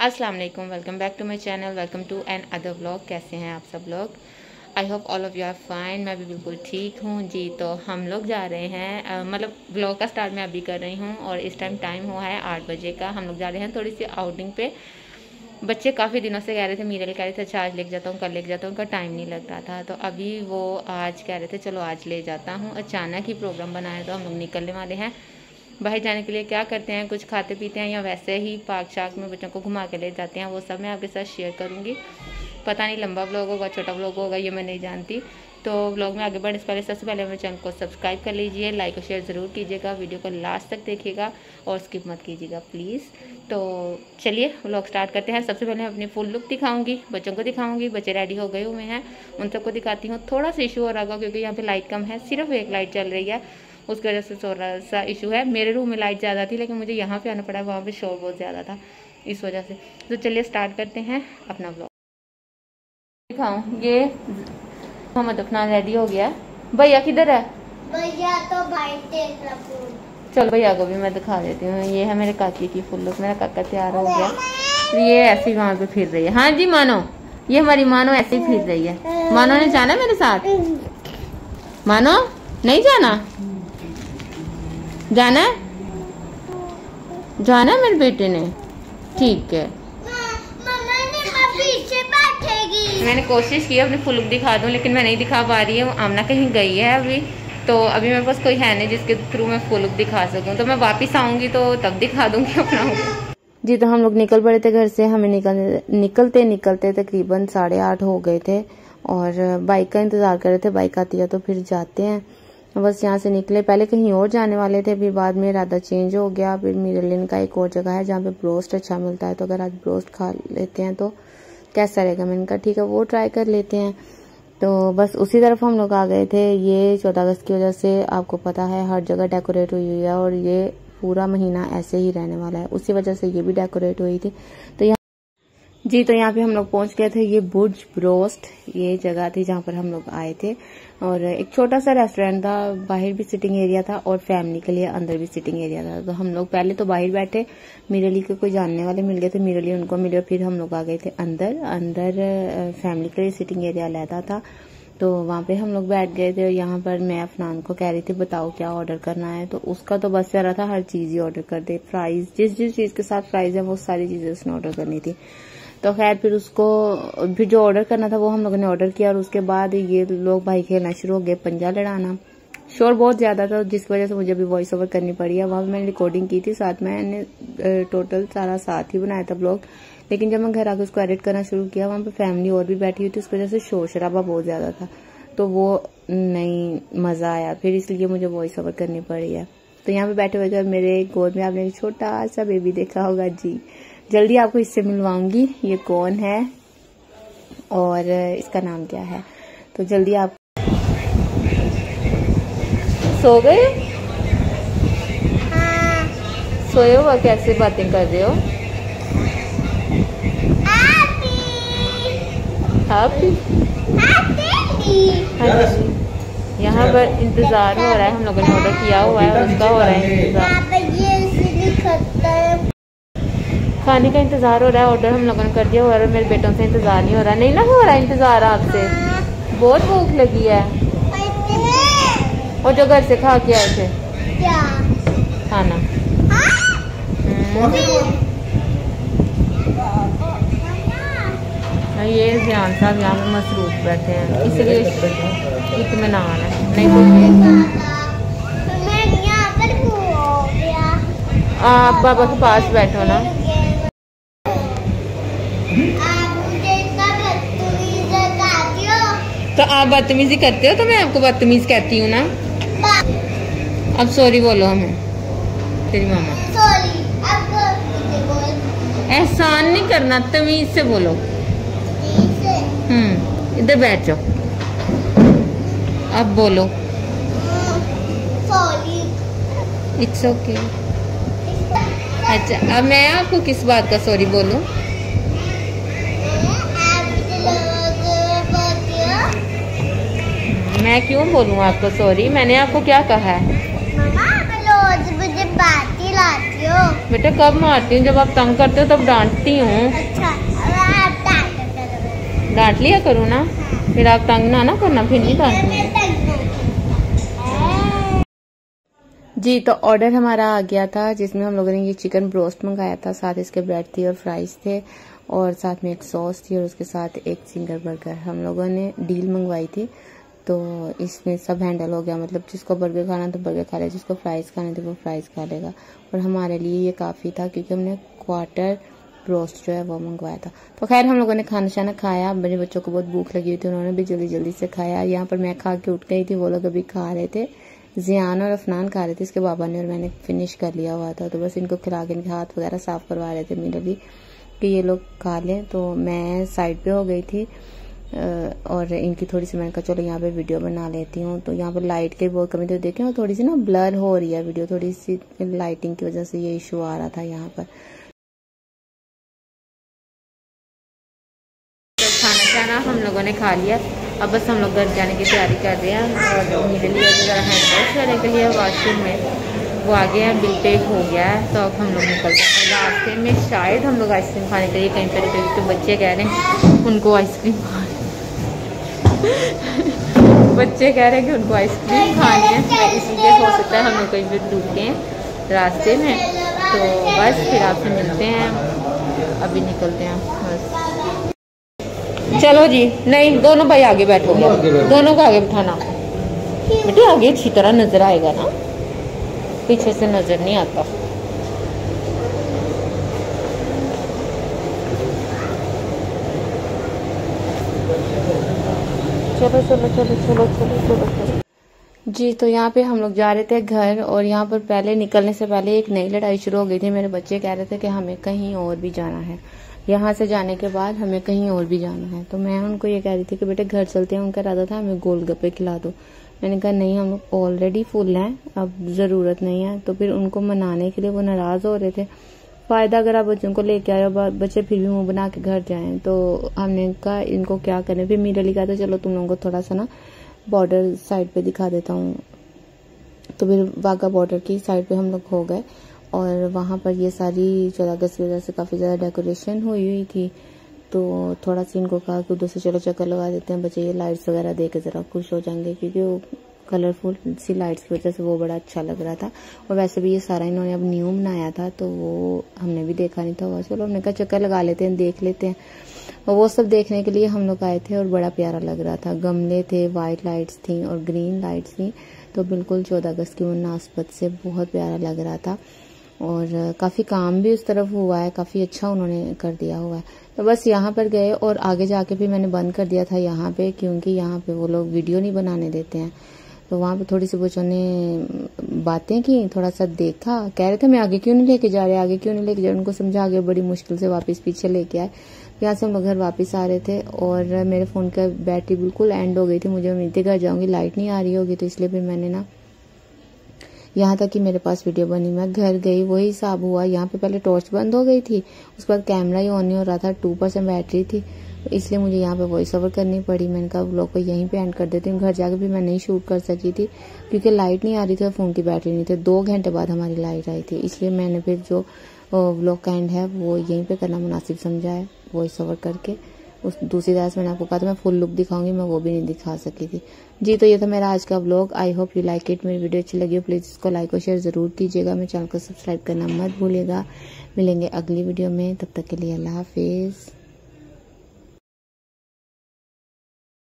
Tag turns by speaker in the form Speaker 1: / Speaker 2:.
Speaker 1: अस्सलाम वालेकुम, welcome back to my channel, welcome to another vlog. कैसे हैं आप सब लोग? I hope all of you are fine. मैं भी बिल्कुल ठीक हूँ जी। तो हम लोग जा रहे हैं, मतलब व्लॉग का स्टार्ट मैं अभी कर रही हूँ और इस टाइम हुआ है 8 बजे का। हम लोग जा रहे हैं थोड़ी सी आउटिंग पे। बच्चे काफ़ी दिनों से कह रहे थे, मीरल कह रहे थे अच्छा आज लेके जाता हूँ, कल लेके जाता हूँ, उनका टाइम नहीं लग रहा था। तो अभी वो आज कह रहे थे चलो आज ले जाता हूँ। अचानक ही प्रोग्राम बनाया तो हम लोग निकलने वाले हैं बाहर जाने के लिए। क्या करते हैं, कुछ खाते पीते हैं या वैसे ही पार्क शार्क में बच्चों को घुमा के ले जाते हैं, वो सब मैं आपके साथ शेयर करूँगी। पता नहीं लंबा व्लॉग होगा छोटा व्लॉग होगा, ये मैं नहीं जानती। तो व्लॉग में आगे बढ़ने से पहले सबसे पहले मेरे चैनल को सब्सक्राइब कर लीजिए, लाइक और शेयर ज़रूर कीजिएगा, वीडियो को लास्ट तक देखिएगा और स्किप मत कीजिएगा प्लीज़। तो चलिए व्लॉग स्टार्ट करते हैं। सबसे पहले मैं अपनी फुल लुक दिखाऊंगी, बच्चों को दिखाऊंगी। बच्चे रेडी हो गए हुए हैं, उन सबको दिखाती हूँ। थोड़ा सा इशू हो रहा होगा क्योंकि यहाँ पे लाइट कम है, सिर्फ एक लाइट चल रही है, उसकी वजह से थोड़ा सा इशू है। मेरे रूम में लाइट ज़्यादा थी लेकिन मुझे यहाँ पे आना पड़ा, वहाँ पे शोर बहुत ज़्यादा था इस वजह से। तो चलिए स्टार्ट करते हैं अपना व्लॉग। दिखाऊँ ये मोहम्मद अपना रेडी हो गया। भैया किधर है?
Speaker 2: भैया तो भाई
Speaker 1: चल भैया को भी मैं दिखा देती हूँ। ये है मेरे काकी की फुल लुक। मेरा काका तैयार हो गया, ये ऐसे ही वहाँ पे फिर रही है। हाँ जी मानो, ये हमारी मानो ऐसे ही फिर रही है। मानो ने जाना मेरे साथ? मानो नहीं जाना? जाना है, जाना है मेरे बेटे ने, ठीक है। मैंने कोशिश की अपनी फुल लुक दिखा दूं लेकिन मैं नहीं दिखा पा रही हूँ। आमना कहीं गई है अभी, तो अभी मेरे पास कोई है नहीं जिसके थ्रू मैं फुल लुक दिखा सकूं। तो मैं वापस आऊंगी तो तब दिखा दूंगी अपना जी। तो हम लोग निकल पड़े थे घर से। हमें निकलते तकरीबन 8:30 हो गए थे और बाइक का इंतजार कर रहे थे, बाइक आती है तो फिर जाते हैं। बस यहाँ से निकले, पहले कहीं और जाने वाले थे, फिर बाद में इरादा चेंज हो गया। फिर मिरलिन का एक और जगह है जहाँ पे ब्रोस्ट अच्छा मिलता है, तो अगर आज ब्रोस्ट खा लेते हैं तो कैसा रहेगा। मैंने कहा ठीक है वो ट्राई कर लेते हैं। तो बस उसी तरफ हम लोग आ गए थे। ये 14 अगस्त की वजह से आपको पता है हर जगह डेकोरेट हुई है और ये पूरा महीना ऐसे ही रहने वाला है, उसी वजह से ये भी डेकोरेट हुई थी। तो यहाँ जी, तो यहाँ पे हम लोग पहुंच गए थे। ये बुर्ज ब्रोस्ट ये जगह थी जहाँ पर हम लोग आए थे और एक छोटा सा रेस्टोरेंट था, बाहर भी सिटिंग एरिया था और फैमिली के लिए अंदर भी सिटिंग एरिया था। तो हम लोग पहले तो बाहर बैठे, मिरली के कोई जानने वाले मिल गए थे, मिरली उनको मिले, फिर हम लोग आ गए थे अंदर फैमिली के लिए सिटिंग एरिया लेता था। तो वहाँ पे हम लोग बैठ गए थे। यहाँ पर मैं अफनान को कह रही थी बताओ क्या ऑर्डर करना है, तो उसका तो बस रहा था हर चीज ही ऑर्डर कर दे, फ्राइज जिस चीज के साथ फ्राइज है वो सारी चीजें उसने ऑर्डर करनी थी। तो खैर फिर जो ऑर्डर करना था वो हम लोगों ने ऑर्डर किया और उसके बाद ये लोग भाई खेलना शुरू हो गए, पंजा लड़ाना। शोर बहुत ज्यादा था जिसकी वजह से मुझे भी वॉइस ओवर करनी पड़ी है। वहां मैंने रिकॉर्डिंग की थी, साथ मैंने टोटल सारा साथ ही बनाया था ब्लॉग, लेकिन जब मैं घर आकर उसको एडिट करना शुरू किया वहां पे फैमिली और भी बैठी हुई थी, उसकी वजह से शोर शराबा बहुत ज्यादा था, तो वो नहीं मजा आया, फिर इसलिए मुझे वॉइस ओवर करनी पड़ी है। तो यहाँ पे बैठे हुए मेरे गोद में आपने छोटा सा बेबी देखा होगा जी, जल्दी आपको इससे मिलवाऊंगी। ये कौन है और इसका नाम क्या है, तो जल्दी आप सो गए?
Speaker 2: हाँ।
Speaker 1: सोए हो? कैसे बातें कर रहे हो? यहाँ पर इंतजार हो रहा है, हम लोगों ने ऑर्डर किया हुआ है, उसका हो रहा है इंतजार, खाने का इंतजार हो रहा है। ऑर्डर हम लोगों ने कर दिया हुआ है, मेरे बेटों से इंतजार नहीं हो रहा। नहीं ना हो रहा इंतजार आपसे? बहुत भूख लगी है। और जो घर से खा के आए थे
Speaker 2: क्या
Speaker 1: खाना? ये ध्यान साहब यहाँ पे मसरूफ बैठे हैं, इसलिए इत्मीनान है, नहीं तो आप बाबा के पास बैठो ना। तो आप बदतमीजी करते हो तो मैं आपको बदतमीज कहती हूँ ना। अब सॉरी बोलो हमें, तेरी मामा। एहसान नहीं करना, तमीज से बोलो। इधर बैठ जाओ, अब बोलो। It's okay. अच्छा अब मैं आपको किस बात का सॉरी बोलूं? मैं क्यों बोलूं आपको सॉरी? मैंने आपको क्या कहा है?
Speaker 2: रोज मुझे बात ही लाती क्यों?
Speaker 1: बेटा कब मारती हूँ? जब आप तंग करते हो तब डांटती हूँ।
Speaker 2: अच्छा, अब आप डांट
Speaker 1: डांट लिया करूँ ना, फिर आप तंग ना करना, फिर नहीं डांटूंगी। जी तो ऑर्डर हमारा आ गया था, जिसमें हम लोगों ने ये चिकन ब्रोस्ट मंगाया था, साथ इसके ब्रेड थी और फ्राइज थे, और साथ में एक सॉस थी, और उसके साथ एक सिंगल बर्गर। हम लोगों ने डील मंगवाई थी, तो इसमें सब हैंडल हो गया। मतलब जिसको बर्गर खाना तो बर्गर खा लेगा, जिसको फ्राइज खाने थे वो फ्राइज खा लेगा। और हमारे लिए ये काफ़ी था, क्योंकि हमने क्वार्टर ब्रोस्ट जो है वो मंगवाया था। तो खैर हम लोगों ने खाना शाना खाया। मेरे बच्चों को बहुत भूख लगी हुई थी, उन्होंने भी जल्दी जल्दी से खाया। यहाँ पर मैं खा के उठ गई थी, वो लोग अभी खा रहे थे। जियान और अफनान खा रहे थे, इसके बाबा ने और मैंने फिनिश कर लिया हुआ था। तो बस इनको खिला के इनके हाथ वगैरह साफ करवा रहे थे मेरे भी, कि ये लोग खा लें। तो मैं साइड पे हो गई थी, और इनकी थोड़ी सी मैंने कहा चलो यहाँ पे वीडियो बना लेती हूँ। तो यहाँ पर लाइट की बहुत कमी थी, देखें वो थोड़ी सी ना ब्लर हो रही है वीडियो, थोड़ी सी लाइटिंग की वजह से ये इशू आ रहा था यहाँ पर। तो खाना शाना हम लोगों ने खा लिया, अब बस हम लोग घर जाने की तैयारी कर रहे हैं। और मेरे लिए ज़रा हैंड वॉश करने के लिए वॉशरूम में वो आ गया है, बिल पे हो गया है। तो अब हम लोग निकलते हैं। रास्ते में शायद हम लोग आइसक्रीम खाने के लिए कहीं पर रुके, तो बच्चे कह रहे हैं उनको आइसक्रीम बच्चे कह रहे हैं कि उनको आइसक्रीम खानी है, तो इसलिए हो सकता है हम लोग कहीं पर रुके हैं रास्ते में। तो बस फिर आपसे मिलते हैं, अभी निकलते हैं बस। चलो जी, नहीं दोनों भाई आगे बैठो, दोनों को आगे बिठाना बेटे, आगे अच्छी तरह नजर आएगा ना, पीछे से नजर नहीं आता। चलो चलो चलो चलो चलो चलो चलो जी। तो यहाँ पे हम लोग जा रहे थे घर, और यहाँ पर पहले निकलने से पहले एक नई लड़ाई शुरू हो गई थी। मेरे बच्चे कह रहे थे कि हमें कहीं और भी जाना है, यहाँ से जाने के बाद हमें कहीं और भी जाना है। तो मैं उनको ये कह रही थी कि बेटे घर चलते हैं। उनका इरादा था हमें गोलगप्पे खिला दो। मैंने कहा नहीं, हम लोग ऑलरेडी फुल हैं, अब ज़रूरत नहीं है। तो फिर उनको मनाने के लिए वो नाराज़ हो रहे थे। फ़ायदा अगर आप बच्चों को लेके आए हो, बच्चे फिर भी मुंह बना के घर जाएं। तो हमने कहा इनको क्या करें। फिर मीरा अली कहते चलो तुम लोगों को थोड़ा सा ना बॉर्डर साइड पे दिखा देता हूँ। तो फिर वाघा बॉर्डर की साइड पे हम लोग हो गए, और वहाँ पर ये सारी 14 अगस्त की वजह से काफ़ी ज़्यादा डेकोरेशन हुई थी। तो थोड़ा सा इनको कहा कि उधर से चलो चक्कर लगा देते हैं, बच्चे ये लाइट्स वगैरह देख के ज़रा खुश हो जाएंगे, क्योंकि वो कलरफुल सी लाइट्स की वजह से वो बड़ा अच्छा लग रहा था। और वैसे भी ये सारा इन्होंने अब न्यू बनाया था, तो वो हमने भी देखा नहीं था। चलो हमने कहा चक्कर लगा लेते हैं, देख लेते हैं। और वो सब देखने के लिए हम लोग आए थे, और बड़ा प्यारा लग रहा था। गमले थे, वाइट लाइट्स थी और ग्रीन लाइट्स थी, तो बिल्कुल 14 अगस्त की मुनासबत से बहुत प्यारा लग रहा था। और काफ़ी काम भी उस तरफ हुआ है, काफ़ी अच्छा उन्होंने कर दिया हुआ है। तो बस यहाँ पर गए, और आगे जाके भी मैंने बंद कर दिया था यहाँ पे, क्योंकि यहाँ पे वो लोग वीडियो नहीं बनाने देते हैं। तो वहाँ पे थोड़ी सी बच्चों ने बातें की, थोड़ा सा देखा, कह रहे थे मैं आगे क्यों नहीं लेके जा रहे, आगे क्यों नहीं लेके जा रहे। उनको समझा के बड़ी मुश्किल से वापस पीछे लेके आए। यहाँ से हम लोग घर वापस आ रहे थे, और मेरे फ़ोन का बैटरी बिल्कुल एंड हो गई थी। मुझे उम्मीद थी घर जाऊँगी लाइट नहीं आ रही होगी, तो इसलिए फिर मैंने ना यहाँ तक कि मेरे पास वीडियो बनी। मैं घर गई, वही हिसाब हुआ। यहाँ पे पहले टॉर्च बंद हो गई थी, उसके बाद कैमरा ही ऑन नहीं हो रहा था, 2% बैटरी थी, इसलिए मुझे यहाँ पे वॉइस ओवर करनी पड़ी। मैंने कहा व्लॉग को यहीं पे एंड कर देती हूँ। घर जाकर भी मैं नहीं शूट कर सकी थी, क्योंकि लाइट नहीं आ रही थी और फ़ोन की बैटरी नहीं थी। 2 घंटे बाद हमारी लाइट आई थी, इसलिए मैंने फिर जो व्लॉग का एंड है वो यहीं पे करना मुनासिब समझा है, वॉइस ओवर करके। उस दूसरी तरह से मैंने आपको कहा था मैं फुल लुक दिखाऊंगी, मैं वो भी नहीं दिखा सकी थी जी। तो ये था मेरा आज का vlog. I hope you like it. मेरी वीडियो अच्छी लगी हो प्लीज़ इसको लाइक और शेयर ज़रूर कीजिएगा। मेरे चैनल को सब्सक्राइब करना मत भूलिएगा। मिलेंगे अगली वीडियो में, तब तक के लिए अल्लाह हाफिज़।